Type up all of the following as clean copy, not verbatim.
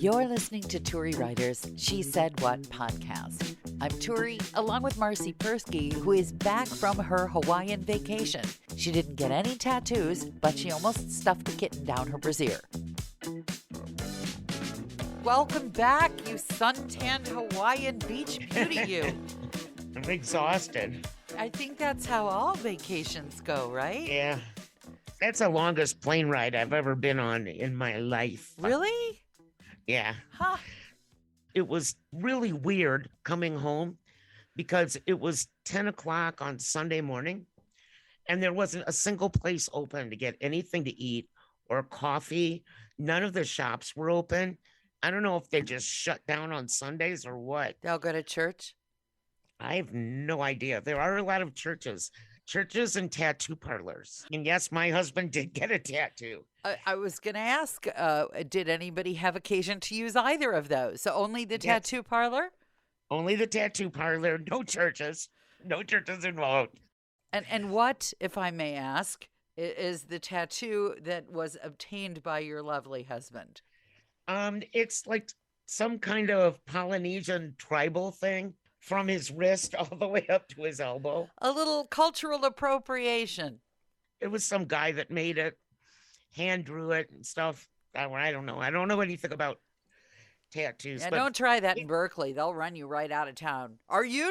You're listening to Turi Ryder's She Said What podcast. I'm Turi, along with Marci Persky, who is back from her Hawaiian vacation. She didn't get any tattoos, but she almost stuffed a kitten down her brassiere. Welcome back, you suntanned Hawaiian beach beauty, you. I'm exhausted. I think that's how all vacations go, right? Yeah. That's the longest plane ride I've ever been on in my life. Really? Yeah. Huh. It was really weird coming home because it was 10 o'clock on Sunday morning and there wasn't a single place open to get anything to eat or coffee. None of the shops were open. I don't know if they just shut down on Sundays or what. They'll go to church? I have no idea. There are a lot of churches and tattoo parlors. And yes, my husband did get a tattoo. I was going to ask, did anybody have occasion to use either of those? So only the tattoo parlor? Only the tattoo parlor, no churches involved. And what, if I may ask, is the tattoo that was obtained by your lovely husband? It's like some kind of Polynesian tribal thing. From his wrist all the way up to his elbow. A little cultural appropriation. It was some guy that made it, hand drew it and stuff. I don't know. I don't know anything about tattoos. Yeah, don't try that in Berkeley. They'll run you right out of town. Are you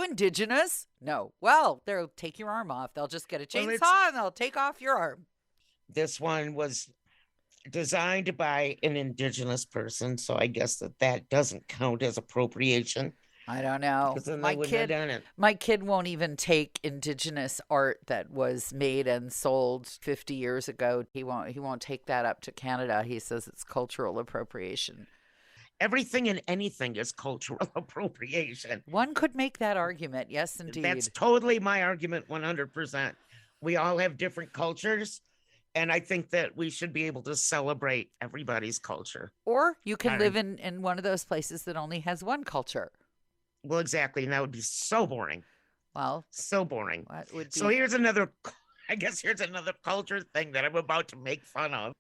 indigenous? No. Well, they'll take your arm off. They'll just get a chainsaw and they'll take off your arm. This one was designed by an indigenous person, so I guess that doesn't count as appropriation. I don't know. My kid won't even take indigenous art that was made and sold 50 years ago. He won't take that up to Canada. He says it's cultural appropriation. Everything and anything is cultural appropriation. One could make that argument. Yes, indeed. That's totally my argument, 100%. We all have different cultures, and I think that we should be able to celebrate everybody's culture. Or you can live in one of those places that only has one culture. Well, exactly. And that would be so boring. Well, so boring. What would be... So here's another culture thing that I'm about to make fun of.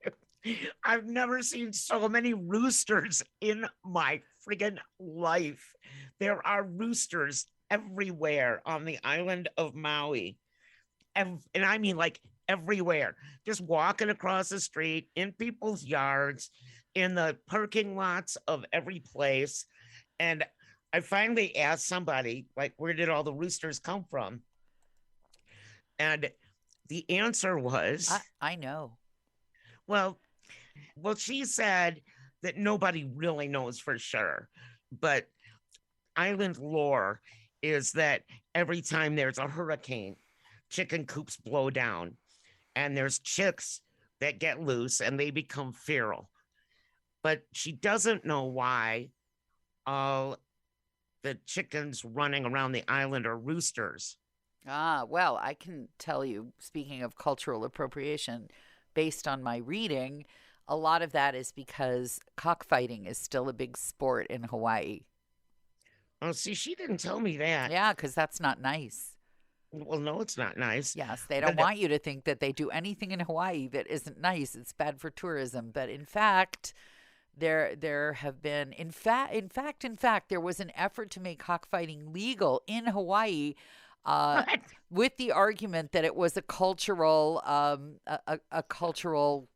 I've never seen so many roosters in my friggin' life. There are roosters everywhere on the island of Maui. And I mean like everywhere. Just walking across the street, in people's yards, in the parking lots of every place. And I finally asked somebody, like, where did all the roosters come from? And the answer was... I know. Well, she said that nobody really knows for sure. But island lore is that every time there's a hurricane, chicken coops blow down. And there's chicks that get loose and they become feral. But she doesn't know why all the chickens running around the island are roosters. Well, I can tell you, speaking of cultural appropriation, based on my reading, a lot of that is because cockfighting is still a big sport in Hawaii. Oh, see, she didn't tell me that. Yeah, because that's not nice. Well, no, it's not nice. Yes, they don't want you to think that they do anything in Hawaii that isn't nice. It's bad for tourism. But in fact... There have been, in fact, there was an effort to make cockfighting legal in Hawaii, with the argument that it was a cultural, cultural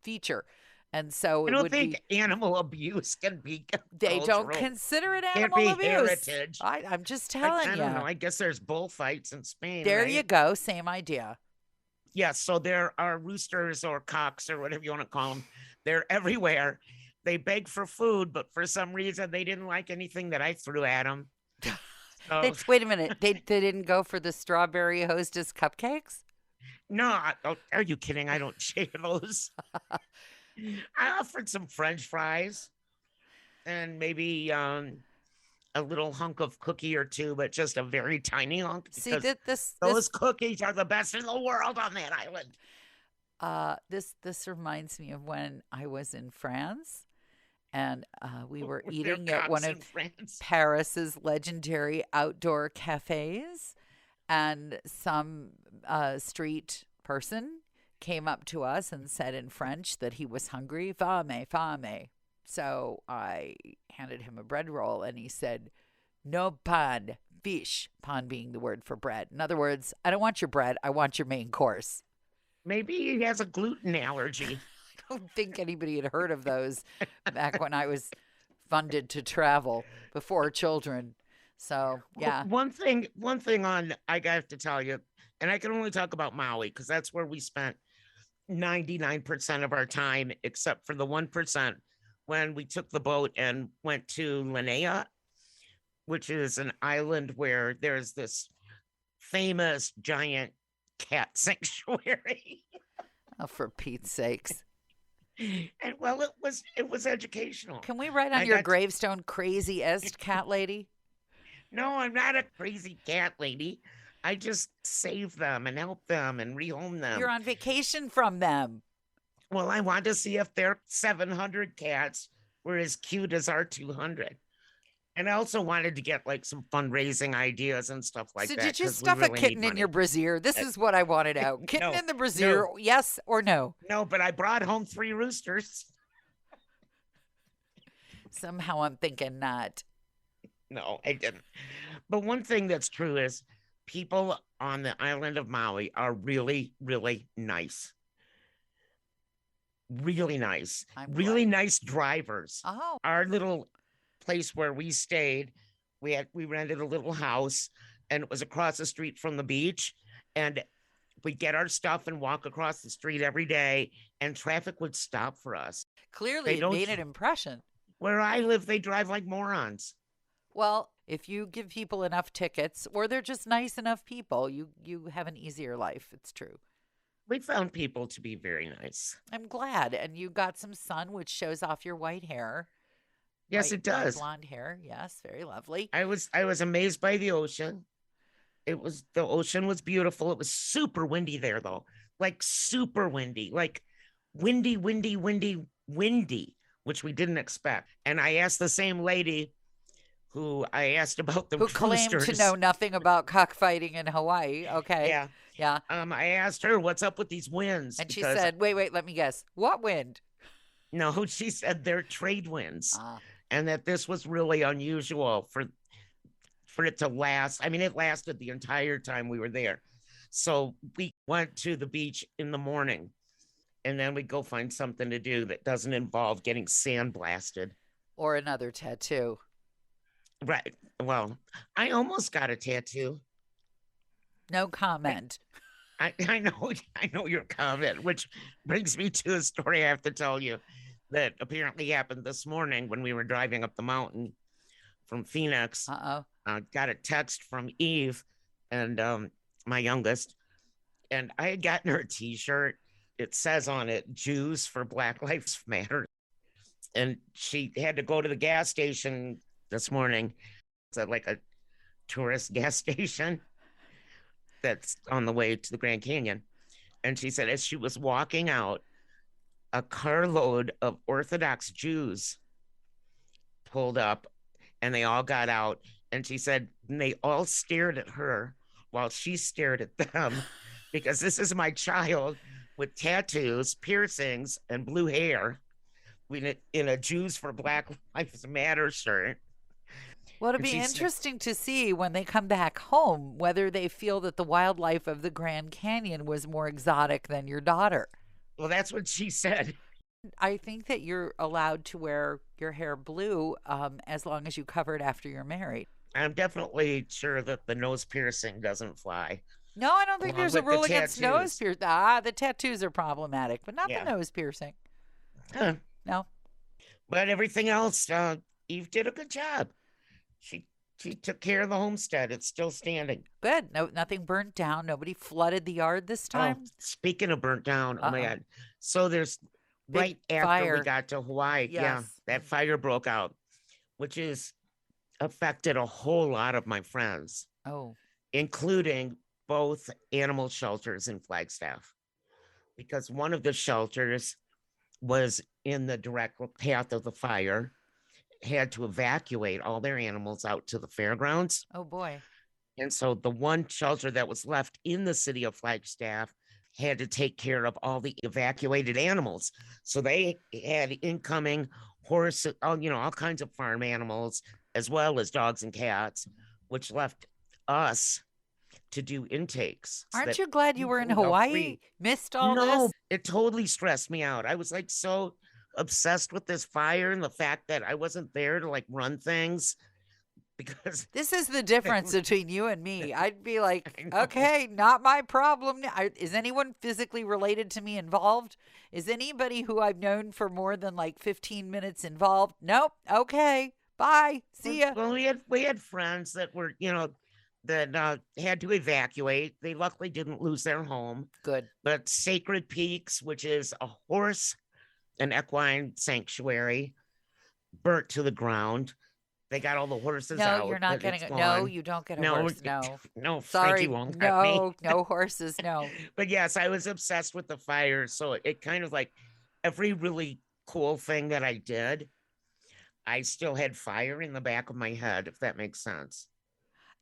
feature, and so I don't think animal abuse can be. They don't consider it animal abuse. Heritage. I'm just telling you. I don't know. I guess there's bullfights in Spain. There right? you go. Same idea. Yes. So there are roosters or cocks or whatever you want to call them. They're everywhere. They beg for food, but for some reason they didn't like anything that I threw at them. So... Wait a minute. They didn't go for the strawberry hostess cupcakes? No. Are you kidding? I don't share those. I offered some French fries and maybe a little hunk of cookie or two, but just a very tiny hunk. See, those cookies are the best in the world on that island. This reminds me of when I was in France, and we were eating at one of Paris's legendary outdoor cafes, and some street person came up to us and said in French that he was hungry. Fame, fame. So I handed him a bread roll and he said, no pan, fish, pan being the word for bread. In other words, I don't want your bread, I want your main course. Maybe he has a gluten allergy. I don't think anybody had heard of those back when I was funded to travel before children. So, Well, yeah. one thing on I got to tell you, and I can only talk about Maui because that's where we spent 99% of our time, except for the 1% when we took the boat and went to Lanea, which is an island where there's this famous giant cat sanctuary. Oh, for Pete's sakes. And well, it was educational. Can we write on I your got gravestone, craziest cat lady? No, I'm not a crazy cat lady. I just save them and help them and rehome You're them. on vacation from them. Well, I want to see if their 700 cats were as cute as our 200. And I also wanted to get like some fundraising ideas and stuff like So that did you because we stuff a really need kitten in your money. brassiere? This Uh, is what I wanted out. Kitten No, in the brassiere, no, yes or no? no, but I brought home 3 roosters. Somehow I'm thinking not. No, I didn't. But one thing that's true is people on the island of Maui are really, really nice. Really nice. I'm Really glad. nice drivers. Oh, Our little place where we stayed, we rented a little house and it was across the street from the beach. And we'd get our stuff and walk across the street every day, and traffic would stop for us. clearly They it don't, made an impression. where I live, they drive like morons. Well, if you give people enough tickets or they're just nice enough people, you have an easier life. It's true. We found people to be very nice. I'm glad. And you got some sun, which shows off your white hair. Yes, it White does. blonde hair. Yes, very lovely. I was amazed by the ocean. The ocean was beautiful. It was super windy there though. Like super windy. Like windy, windy, windy, windy, which we didn't expect. And I asked the same lady who I asked about the Who claimed to roosters. know nothing about cockfighting in Hawaii. Okay. Yeah. Yeah. I asked her what's up with these winds And she because said, wait, let me guess. What wind? no, she said they're trade winds Ah, and that this was really unusual for it to last. I mean, it lasted the entire time we were there. So we went to the beach in the morning and then we go find something to do that doesn't involve getting sandblasted. or another tattoo. Right. Well, I almost got a tattoo. No comment. I know your comment, which brings me to a story I have to tell you that apparently happened this morning when we were driving up the mountain from Phoenix. Uh oh. Got a text from Eve and my youngest, and I had gotten her a T-shirt. It says on it "Jews for Black Lives Matter," and she had to go to the gas station this morning. It's like a tourist gas station that's on the way to the Grand Canyon. And she said, as she was walking out, a carload of Orthodox Jews pulled up and they all got out. And she said, and they all stared at her while she stared at them because this is my child with tattoos, piercings, and blue hair in a Jews for Black Lives Matter shirt. Well, it'll And be she said, interesting to see when they come back home whether they feel that the wildlife of the Grand Canyon was more exotic than your daughter. well, that's what she said. I think that you're allowed to wear your hair blue as long as you cover it after you're married. I'm definitely sure that the nose piercing doesn't fly No, I don't think along there's a with the rule against nose tattoos. piercing. Ah, the tattoos are problematic, but not the Yeah. nose piercing. Huh. No. But everything else, Eve did a good job. She she took care of the homestead. It's still standing. Good. No, nothing burnt down. Nobody flooded the yard this Oh, time. speaking of burnt down, oh my Uh-oh. God. So there's Big right after we fire. got to Hawaii, yeah, Yes. that fire broke out, which is affected a whole lot of my friends, Oh, including both animal shelters in Flagstaff, because one of the shelters was in the direct path of the fire, had to evacuate all their animals out to the fairgrounds. oh boy. And so the one shelter that was left in the city of Flagstaff had to take care of all the evacuated animals. So they had incoming horses, all kinds of farm animals, as well as dogs and cats, which left us to do intakes so Aren't that you glad you we were in food out Hawaii? free. Missed all No, this? it totally stressed me out. I was like so obsessed with this fire and the fact that I wasn't there to like run things because This is the they difference were, between you and me. I'd be like, I know. okay, not my problem. Is anyone physically related to me involved? Is anybody who I've known for more than like 15 minutes involved? Nope. Okay. Bye. See ya. Well, we had friends that were, that had to evacuate. They luckily didn't lose their home. Good. But Sacred Peaks, which is a horse and equine sanctuary, burnt to the ground. They got all the horses No, out, you're not but getting it's it. No, gone. you don't get a No, horse. No. no, Frankie Sorry. won't let me. No, no horses. No. But yes, I was obsessed with the fire. So it kind of like every really cool thing that I did, I still had fire in the back of my head, if that makes sense.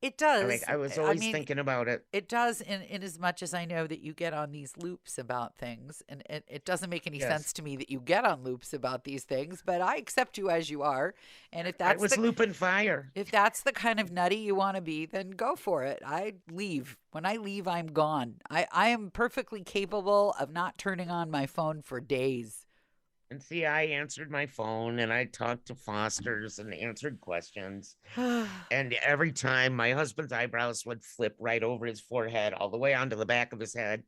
It Like does. I was I always mean, thinking about it. it does in as much as I know that you get on these loops about things, and it doesn't make any Yes. sense to me that you get on loops about these things, but I accept you as you are. And I was looping fire. if that's the kind of nutty you want to be, then go for it. I leave. When I leave, I'm gone. I am perfectly capable of not turning on my phone for days. And see, I answered my phone and I talked to fosters and answered questions. And every time my husband's eyebrows would flip right over his forehead, all the way onto the back of his head,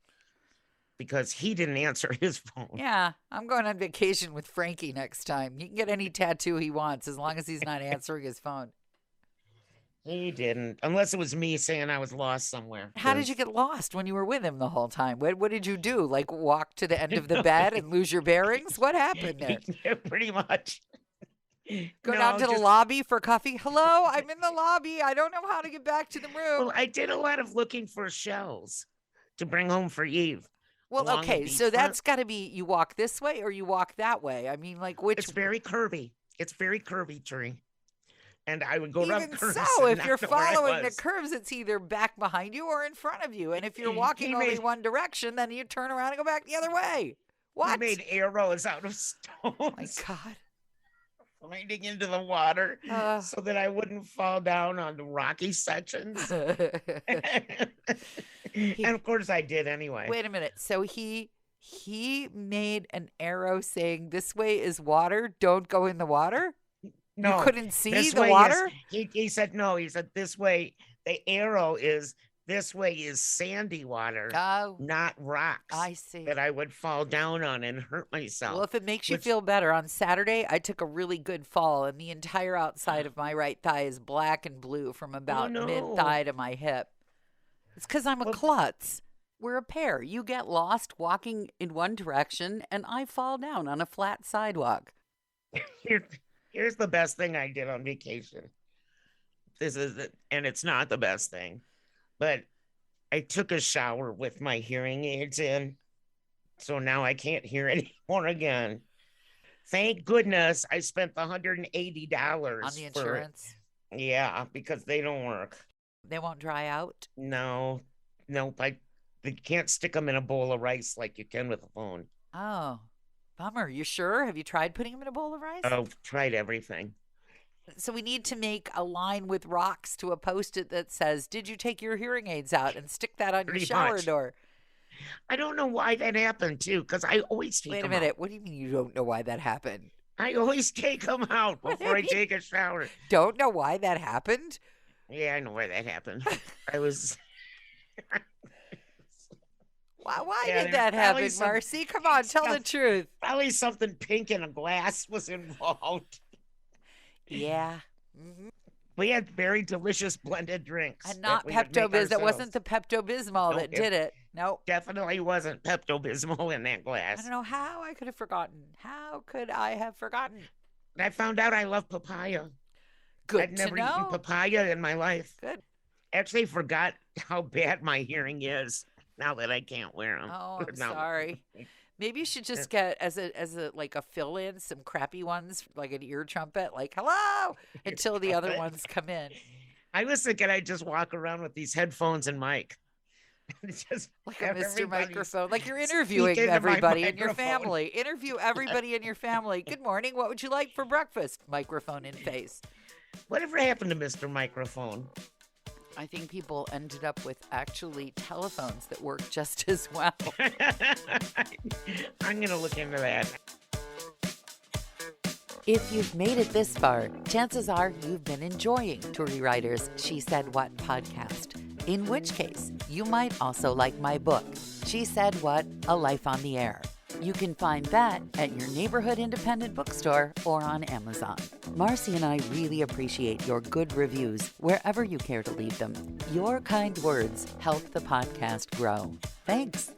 because he didn't answer his phone. Yeah, I'm going on vacation with Frankie next time. He can get any tattoo he wants as long as he's not answering his phone. He didn't, unless it was me saying I was lost somewhere. How did you get lost when you were with him the whole time? What did you do? Like walk to the end of the bed and lose your bearings? What happened there? Yeah, pretty much. Go No, down to the just- lobby for coffee. Hello, I'm in the lobby. I don't know how to get back to the room. Well, I did a lot of looking for shells to bring home for Eve. Well, along the okay, so beachfront. that's got to be you walk this way or you walk that way. I mean, like which It's very curvy. It's very curvy, Turi. And I would go around even curves. so, and if you're not know where I following the was. curves, it's either back behind you or in front of you. And if you're walking He only made- one direction, then you turn around and go back the other way. He What? made arrows out of Oh my stones, God. finding into the water Uh. so that I wouldn't fall down on the rocky sections. And of course I did anyway. Wait a minute. So he made an arrow saying this way is water, don't go in the water? No, You couldn't see this the way is- water? he said no. He said this way. The arrow is this way is sandy water, Oh, not rocks I see. that I would fall down on and hurt myself. Well, if it makes you which- feel better, on Saturday I took a really good fall, and the entire outside of my right thigh is black and blue from about no. mid thigh to my hip. It's because I'm a Well- klutz. We're a pair. You get lost walking in one direction, and I fall down on a flat sidewalk. Here's the best thing I did on vacation. And it's not the best thing, but I took a shower with my hearing aids in. So now I can't hear anymore again. Thank goodness I spent the $180 On the insurance, Yeah, because they don't work. they won't dry out. No, nope. They can't stick them in a bowl of rice like you can with a phone. Oh, bummer. You sure? Have you tried putting them in a bowl of rice? I've tried everything. So we need to make a line with rocks to a post-it that says, "Did you take your hearing aids out?" and stick that on your Pretty shower much. door. I don't know why that happened too, because I always take Wait a them minute. out. What do you mean you don't know why that happened? I always take them out What do before I you mean? take a shower. Don't know why that happened? Yeah, I know why that happened. I was. Why Yeah, did there's that happen, probably some Marci? Come on, tell the stuff. truth. Probably something pink in a glass was involved. Yeah. hmm We had very delicious blended drinks. And not that we would make Pepto-Bismol. That wasn't ourselves. the Pepto-Bismol Nope, that did it. Nope. Definitely wasn't Pepto-Bismol in that I glass. don't know how I could have forgotten. How could I have forgotten? And I found out I love papaya. Good I'd to never eaten know. papaya in my life. Good. Actually forgot how bad my hearing is now that I can't wear them. Oh, I'm sorry. Maybe you should just get as a like a fill-in some crappy ones, like an ear trumpet, like hello, until the other trumpet. ones come in. I was thinking I'd just walk around with these headphones and mic. It's just Like a have Mr. everybody Microphone, like you're speak interviewing into my everybody in your microphone. family. Interview everybody in your family. Good morning. What would you like for breakfast? Microphone in face. Whatever happened to Mr. Microphone? I think people ended up with actually telephones that work just as well. I'm going to look into that. If you've made it this far, chances are you've been enjoying Turi Ryder's She Said What podcast. In which case, you might also like my book, She Said What? A Life on the Air. You can find that at your neighborhood independent bookstore or on Amazon. Marci and I really appreciate your good reviews wherever you care to leave them. Your kind words help the podcast grow. Thanks.